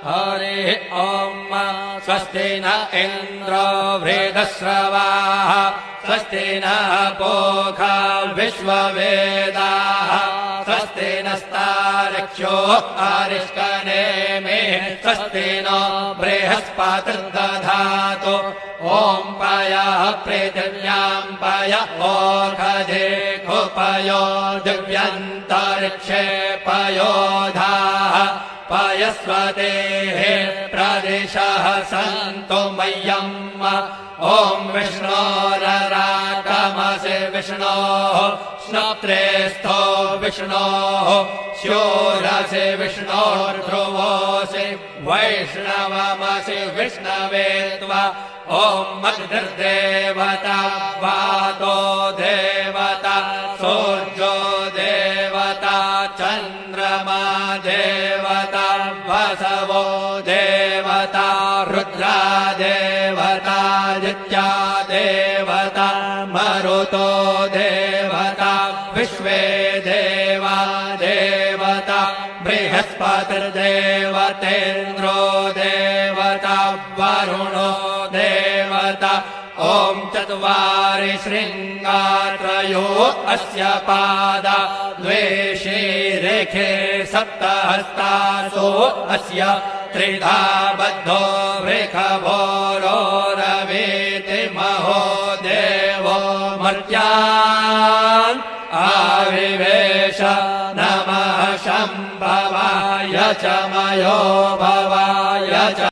हरिः ॐ स्वस्ति न इन्द्रो वृद्धश्रवाः स्वस्ति नः पूषा विश्ववेदाः स्वस्ति नस्तार्क्ष्यो अरिष्टनेमिः स्वस्ति नो बृहस्पतिर्दधातु ॐ पयः पृथिव्यां पय ओषधे कुपयो दिव्यन्तरिक्षे पयोधाः पयस्वतेः प्रदिशः सन्तु मह्यम् ॐ विष्णोरराटमसि विष्णोः श्नोत्रेस्थो विष्णोः शूरसि विष्णोर्ध्रुवोऽसि वैष्णवमसि विष्णवे त्वा ॐ अग्निर्देवता वातो देवता सूर्यो देवता चन्द्रमा देवता वसवो देवता रुद्रा देवता आदित्या देवता मरुतो देवता विश्वे देवा देवता बृहस्पतिर्देवतेन्द्रो देवता वरुणो देवता ॐ चत्वारि शृङ्गात्रयो अस्य पादा द्वे शीरेखे सप्तहस्तासो अस्य त्रिधा बद्धो वृषभोरोरवीति महो देवो मर्त्यान् आविवेश नमः शम्भवाय च मयो भवाय च